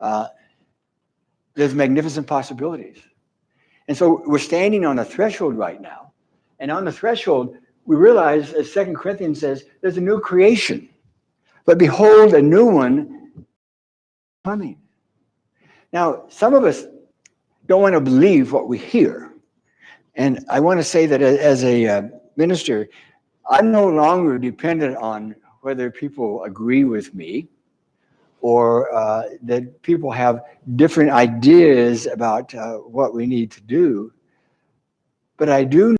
uh, there's magnificent possibilities. And so we're standing on a threshold right now. And on the threshold, we realize, as 2 Corinthians says, there's a new creation. But behold, a new one coming. Now, some of us don't want to believe what we hear. And I want to say that as a minister, I'm no longer dependent on whether people agree with me or that people have different ideas about what we need to do. But I do know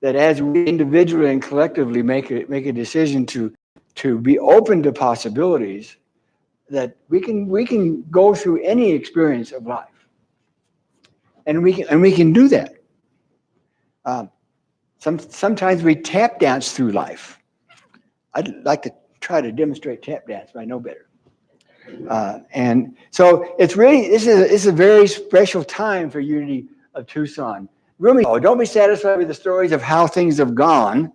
that as we individually and collectively make a decision to be open to possibilities, that we can go through any experience of life, and we can do that. Sometimes we tap dance through life. I'd like to try to demonstrate tap dance, but I know better. And so it's really, this is a very special time for Unity of Tucson. Really, don't be satisfied with the stories of how things have gone.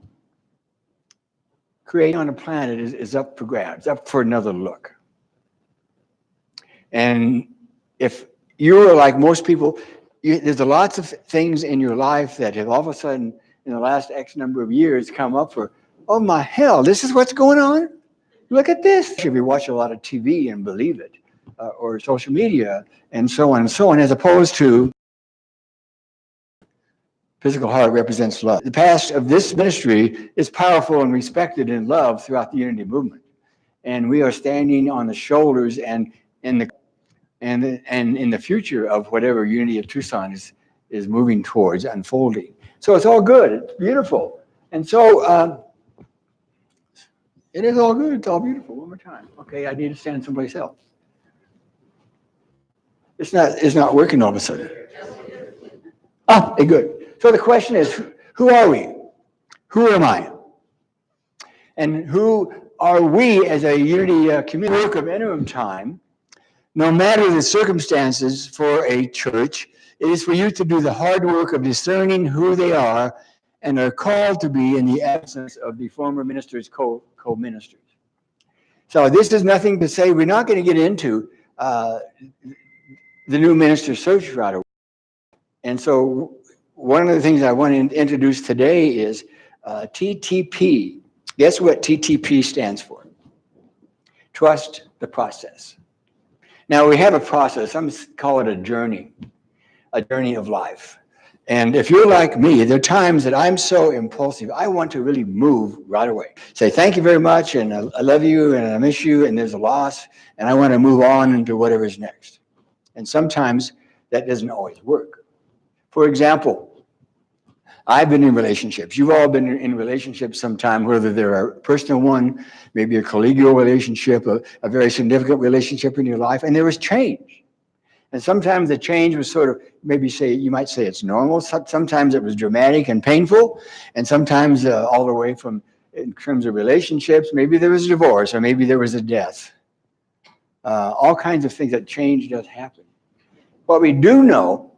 Creating on a planet is up for grabs, up for another look. And if you're like most people, there's lots of things in your life that have all of a sudden, in the last X number of years, come up for, oh my hell, this is what's going on? Look at this. If you watch a lot of TV and believe it, or social media, and so on, as opposed to physical heart represents love. The past of this ministry is powerful and respected and loved throughout the Unity movement. And we are standing on the shoulders and in the future of whatever Unity of Tucson is moving towards unfolding. So it's all good. It's beautiful. And so it is all good. It's all beautiful. One more time. Okay, I need to stand someplace else. It's not working all of a sudden. Okay, good. So the question is, who are we? Who am I? And who are we as a Unity community? Work of interim time, no matter the circumstances for a church, it is for you to do the hard work of discerning who they are and are called to be in the absence of the former ministers, co-ministers. So this is nothing to say. We're not going to get into the new minister search right away. And so one of the things I want to introduce today is TTP. Guess what TTP stands for? Trust the process. Now we have a process. I'm going to call it a journey of life. And if you're like me, there are times that I'm so impulsive, I want to really move right away. Say, thank you very much, and I love you, and I miss you, and there's a loss, and I want to move on into whatever's next. And sometimes that doesn't always work. For example, I've been in relationships. You've all been in relationships sometime, whether they're a personal one, maybe a collegial relationship, a very significant relationship in your life, and there was change. And sometimes the change was sort of, you might say it's normal. Sometimes it was dramatic and painful. And sometimes all the way from, in terms of relationships, maybe there was a divorce or maybe there was a death. All kinds of things that change does happen. What we do know,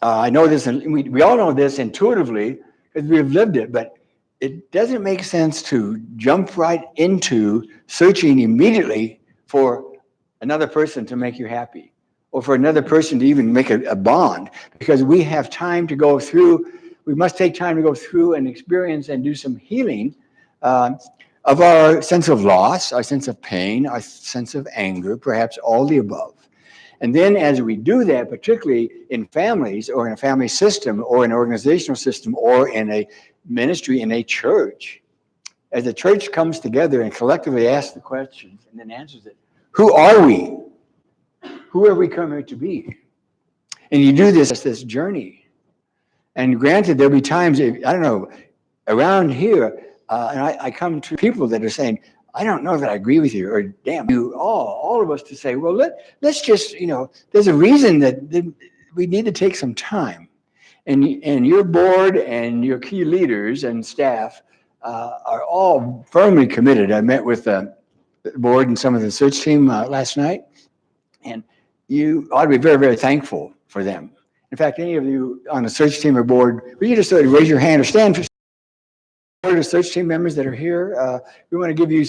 I know this, and we all know this intuitively because we've lived it, but it doesn't make sense to jump right into searching immediately for another person to make you happy, or for another person to even make a bond, because we have time to go through, we must take time to go through and experience and do some healing of our sense of loss, our sense of pain, our sense of anger, perhaps all the above. And then as we do that, particularly in families or in a family system or an organizational system or in a ministry, in a church, as the church comes together and collectively asks the questions and then answers it, who are we? Who have we come here to be? And you do this journey. And granted, there'll be times, I don't know, around here, and I come to people that are saying, I don't know that I agree with you, or damn, you all of us to say, well, let's just, there's a reason that we need to take some time. And your board and your key leaders and staff are all firmly committed. I met with the board and some of the search team last night, and you ought to be very, very thankful for them. In fact, any of you on the search team or board, will you just raise your hand or stand for the search team members that are here? We want to give you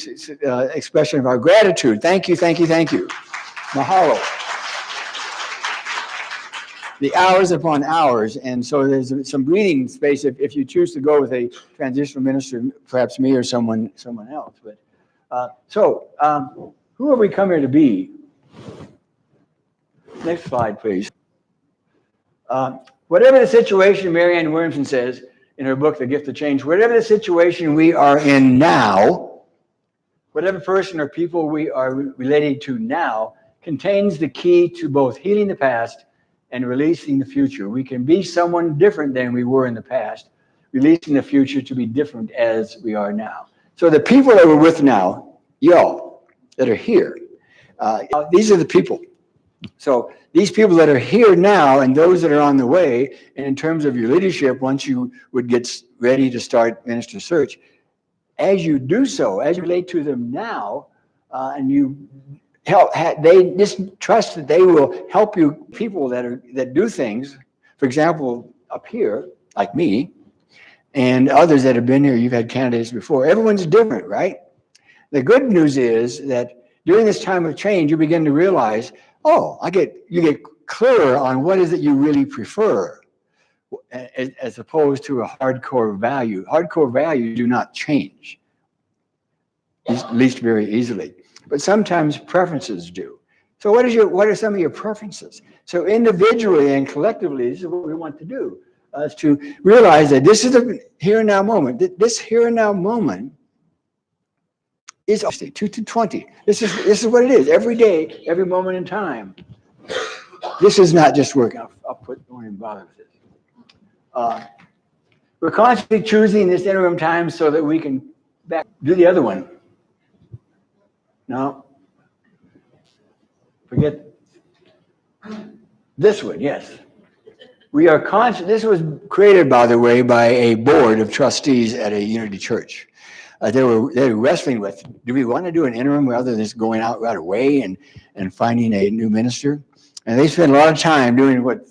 expression of our gratitude. Thank you, thank you, thank you. Mahalo. the hours upon hours. And so there's some breathing space if you choose to go with a transitional minister, perhaps me or someone else. But who have we come here to be? Next slide, please. Whatever the situation, Marianne Williamson says in her book, The Gift of Change, whatever the situation we are in now, whatever person or people we are relating to now, contains the key to both healing the past and releasing the future. We can be someone different than we were in the past, releasing the future to be different as we are now. So the people that we're with now, y'all that are here, these are the people. So these people that are here now and those that are on the way, and in terms of your leadership, once you would get ready to start minister search, as you do so, as you relate to them now, and you help, they just trust that they will help you. People that do things, for example, up here, like me, and others that have been here, you've had candidates before. Everyone's different, right? The good news is that during this time of change, you begin to realize, you get clearer on what is it you really prefer, as opposed to a hardcore value. Hardcore values do not change, at least very easily. But sometimes preferences do. So what are some of your preferences? So individually and collectively, this is what we want to do, is to realize that this is the here and now moment. This here and now moment is 2 to 20. This is what it is. Every day, every moment in time. This is not just work. Don't even bother with this. We're constantly choosing this interim time so that we can do the other one. No. Forget this one, yes. We are constant. This was created, by the way, by a board of trustees at a Unity church. They were wrestling with, do we want to do an interim rather than just going out right away and finding a new minister? And they spent a lot of time doing what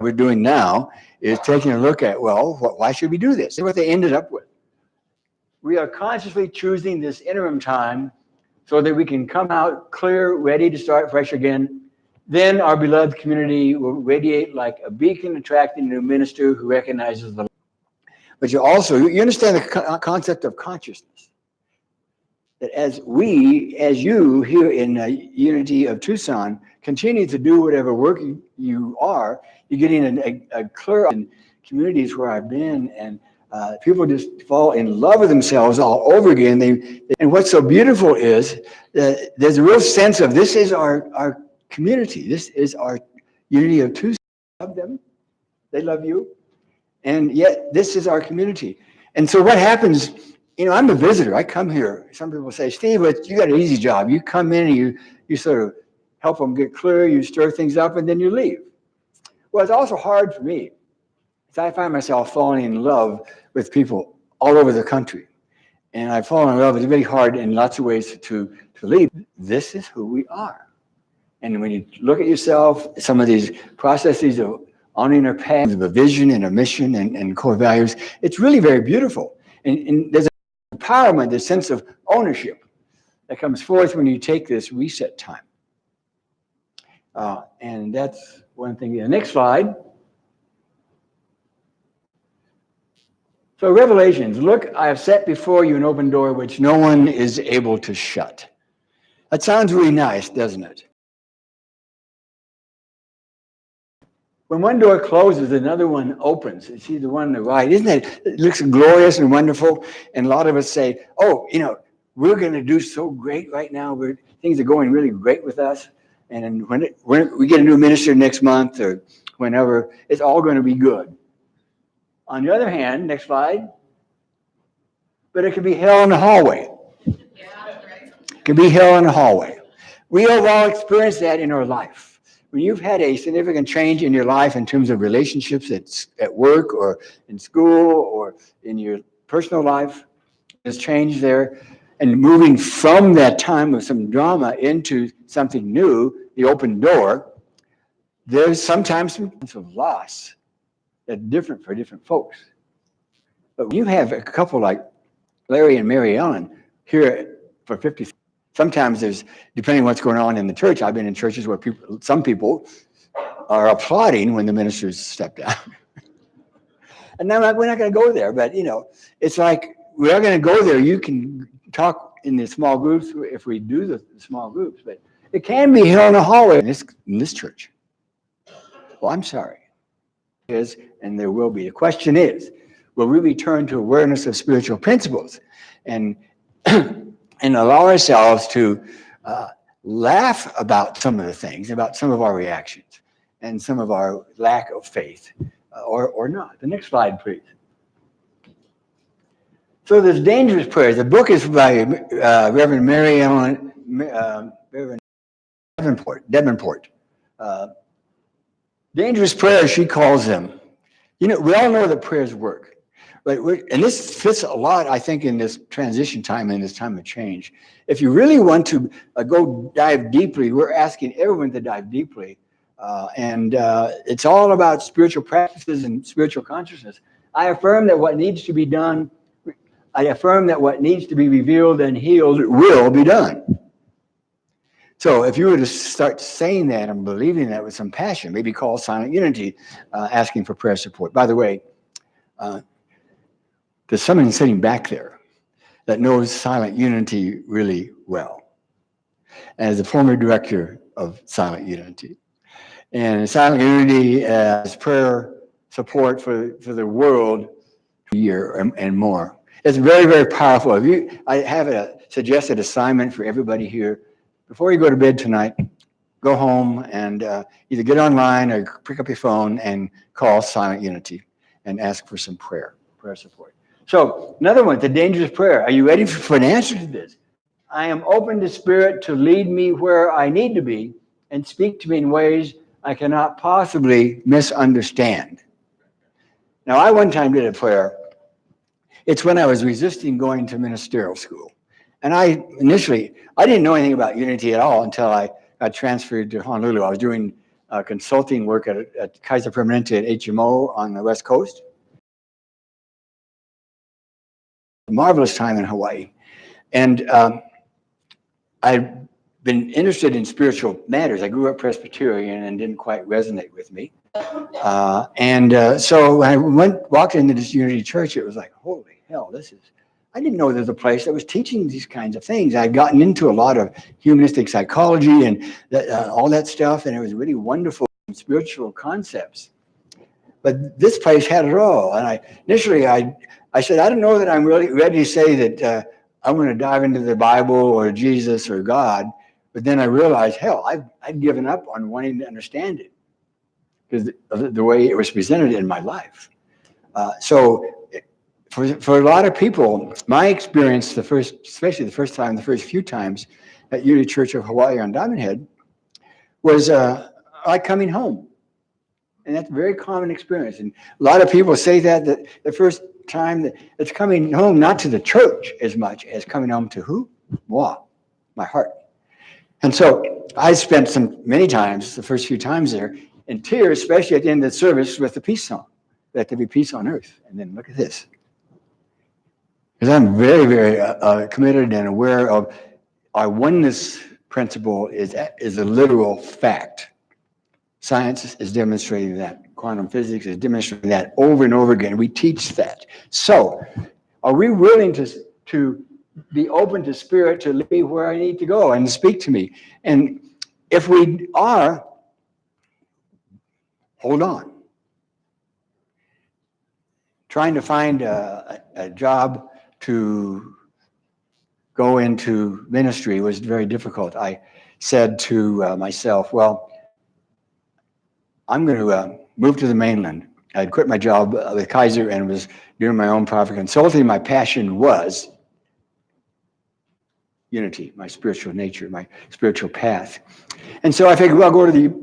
we're doing now, is taking a look at, why should we do this? And what they ended up with. We are consciously choosing this interim time so that we can come out clear, ready to start fresh again. Then our beloved community will radiate like a beacon, attracting a new minister who recognizes the. But you understand the concept of consciousness. That as you here in Unity of Tucson, continue to do whatever work you are, you're getting a clear in communities where I've been, and people just fall in love with themselves all over again. And what's so beautiful is that there's a real sense of this is our community. This is our Unity of Tucson. I love them. They love you. And yet this is our community. And so what happens, I'm a visitor. I come here. Some people say, Steve, you got an easy job. You come in and you sort of help them get clear, you stir things up, and then you leave. Well, it's also hard for me. I find myself falling in love with people all over the country. And I've fallen in love. It's very hard in lots of ways to leave. This is who we are. And when you look at yourself, some of these processes of honoring our path, of a vision and a mission and core values, it's really very beautiful. And there's an empowerment, a sense of ownership that comes forth when you take this reset time. And that's one thing. The next slide. So Revelations, look, I have set before you an open door which no one is able to shut. That sounds really nice, doesn't it? When one door closes, another one opens. You see the one on the right, isn't it? It looks glorious and wonderful. And a lot of us say, we're going to do so great right now. Things are going really great with us. And when we get a new minister next month or whenever, it's all going to be good. On the other hand, next slide, but it could be hell in the hallway. It can be hell in the hallway. We have all experienced that in our life. When you've had a significant change in your life in terms of relationships at work or in school or in your personal life, there's change there. And moving from that time of some drama into something new, the open door, there's sometimes some sense of loss that's different for different folks. But when you have a couple like Larry and Mary Ellen here for 50, sometimes there's, depending on what's going on in the church, I've been in churches where some people are applauding when the ministers step down. And I'm like, we're not going to go there. But, it's like we are going to go there. You can talk in the small groups if we do the small groups. But it can be held in a hallway in this church. Well, I'm sorry. And there will be. The question is, will we return to awareness of spiritual principles and allow ourselves to laugh about some of the things, about some of our reactions and some of our lack of faith or not? The next slide, please. So there's dangerous prayers. The book is by Reverend Mary Ellen Davenport. Dangerous prayers, she calls them. We all know that prayers work. And this fits a lot, I think, in this transition time, in this time of change. If you really want to go dive deeply, we're asking everyone to dive deeply. And it's all about spiritual practices and spiritual consciousness. I affirm that what needs to be done, I affirm that what needs to be revealed and healed will be done. So if you were to start saying that and believing that with some passion, maybe call Silent Unity, asking for prayer support. By the way, there's someone sitting back there that knows Silent Unity really well, as a former director of Silent Unity. And Silent Unity as prayer support for the world a year and more. It's very, very powerful. I have a suggested assignment for everybody here. Before you go to bed tonight, go home and either get online or pick up your phone and call Silent Unity and ask for some prayer support. So another one, the dangerous prayer. Are you ready for an answer to this? I am open to Spirit to lead me where I need to be and speak to me in ways I cannot possibly misunderstand. Now, I one time did a prayer. It's when I was resisting going to ministerial school. And I didn't know anything about Unity at all until I got transferred to Honolulu. I was doing consulting work at Kaiser Permanente at HMO on the West Coast. A marvelous time in Hawaii. And I've been interested in spiritual matters. I grew up Presbyterian and didn't quite resonate with me. So when I walked into this Unity church, it was like, holy hell, I didn't know there was a place that was teaching these kinds of things. I'd gotten into a lot of humanistic psychology and all that stuff, and it was really wonderful spiritual concepts. But this place had it all. And initially I said, I don't know that I'm really ready to say that I'm going to dive into the Bible or Jesus or God. But then I realized, hell, I'd given up on wanting to understand it because of the way it was presented in my life. So for a lot of people, my experience, especially the first few times at Unity Church of Hawaii on Diamond Head, was like coming home. And that's a very common experience. And a lot of people say that the first time that it's coming home, not to the church as much as coming home to who? Moi, my heart. And so I spent many times, the first few times there, in tears, especially at the end of the service with the peace song. Let there be peace on earth. And then look at this. Because I'm very, very committed and aware of our oneness principle is a literal fact. Science is demonstrating that. Quantum physics is demonstrating that over and over again. We teach that. So, are we willing to be open to Spirit to lead me where I need to go and speak to me? And if we are, hold on. Trying to find a job to go into ministry was very difficult. I said to myself, well, I'm going to move to the mainland. I'd quit my job with Kaiser and was doing my own private consulting. My passion was Unity, my spiritual nature, my spiritual path. And so I figured, well, I'll go to the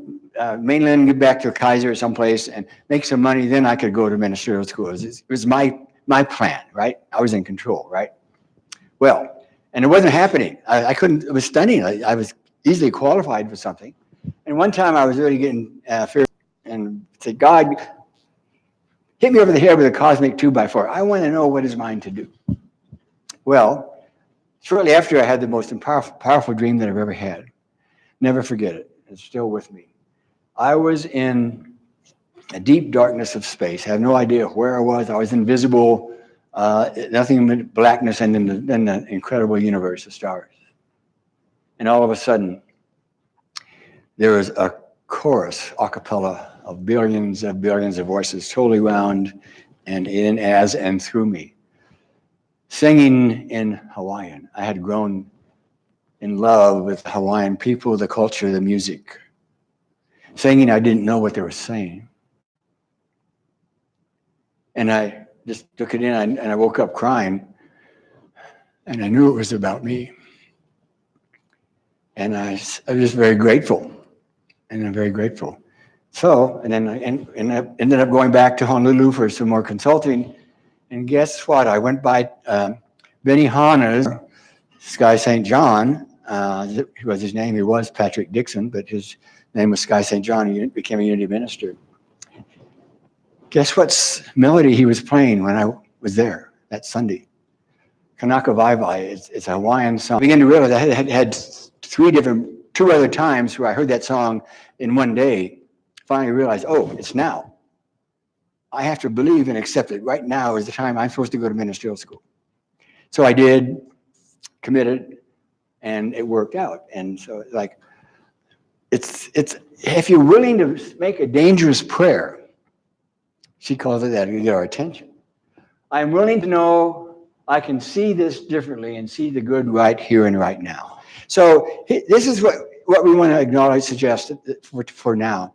mainland, get back to Kaiser or someplace and make some money. Then I could go to ministerial school. It was my plan, right? I was in control, right? Well, and it wasn't happening. I couldn't, it was stunning. I was easily qualified for something. And one time I was really getting fear and said, God, hit me over the head with a cosmic 2x4. I want to know what is mine to do. Well, shortly after I had the most powerful dream that I've ever had. Never forget it. It's still with me. I was in a deep darkness of space. I had no idea where I was. I was invisible, nothing but blackness and then the incredible universe of stars. And all of a sudden, there was a chorus, a cappella, of billions of voices totally round and in, as, and through me, singing in Hawaiian. I had grown in love with the Hawaiian people, the culture, the music. Singing, I didn't know what they were saying. And I just took it in, and I woke up crying, and I knew it was about me. And I was just very grateful, and I'm very grateful. So, and then I ended up going back to Honolulu for some more consulting, and guess what? I went by Benihana's Sky St. John, was his name. He was Patrick Dixon, but his name was Sky St. John. He became a unity minister. Guess what melody he was playing when I was there that Sunday? Kanaka Vai. It's a Hawaiian song. I began to realize I had two other times where I heard that song in one day. Finally realized, oh, it's now. I have to believe and accept it. Right now is the time I'm supposed to go to ministerial school. So I did, committed, and it worked out. And so like, it's if you're willing to make a dangerous prayer, she calls it that, to get our attention. I'm willing to know I can see this differently and see the good right here and right now. So this is what we want to acknowledge, suggest for now.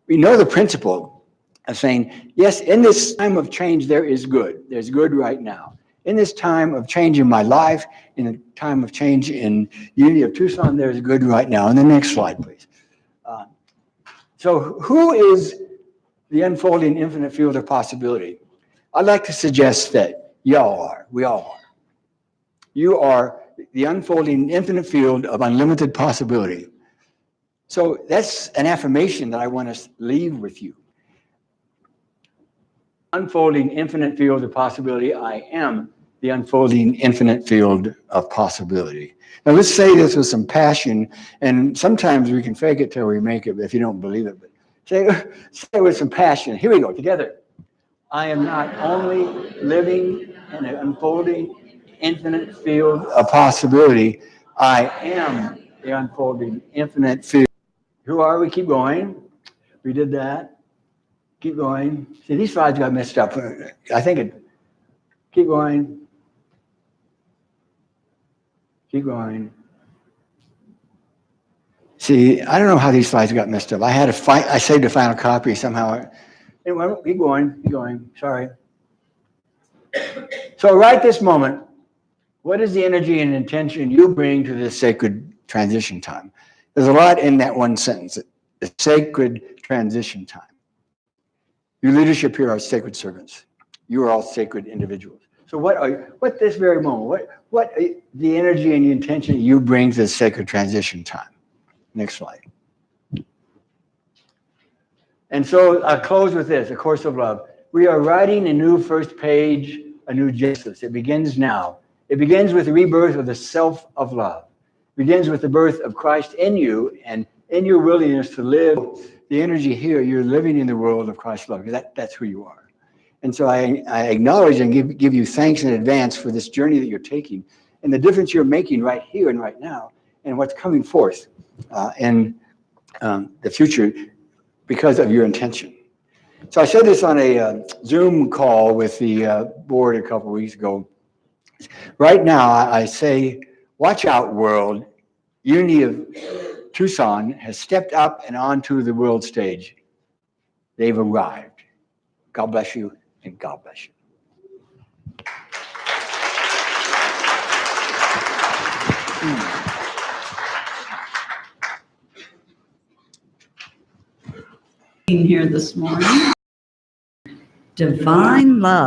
We know the principle of saying, yes, in this time of change, there is good. There's good right now. In this time of change in my life, in the time of change in Unity of Tucson, there's good right now. And the next slide, please. So who is the unfolding infinite field of possibility? I'd like to suggest that y'all are. We all are. You are the unfolding infinite field of unlimited possibility. So that's an affirmation that I want to leave with you. Unfolding infinite field of possibility. I am the unfolding infinite field of possibility. Now let's say this with some passion, and sometimes we can fake it till we make it if you don't believe it. But say it with some passion. Here we go, together. I am not only living in an unfolding infinite field of possibility, I am the unfolding infinite field. Who are we? Keep going. We did that. Keep going. See, these slides got messed up. I think it. Keep going. Keep going. See, I don't know how these slides got messed up. I saved a final copy somehow. Anyway, keep going. Sorry. So right this moment, what is the energy and intention you bring to this sacred transition time? There's a lot in that one sentence. The sacred transition time. Your leadership here are sacred servants. You are all sacred individuals. So what this very moment, what the energy and the intention you bring to this sacred transition time? Next slide. And so I'll close with this, A Course of Love. We are writing a new first page, a new Genesis. It begins now. It begins with the rebirth of the self of love. It begins with the birth of Christ in you and in your willingness to live the energy here. You're living in the world of Christ's love. That's who you are. And so I acknowledge and give you thanks in advance for this journey that you're taking and the difference you're making right here and right now and what's coming forth in the future because of your intention. So I said this on a Zoom call with the board a couple of weeks ago. Right now, I say, watch out, world. Unity of Tucson has stepped up and onto the world stage. They've arrived. God bless you, and God bless you. Here this morning. Divine love.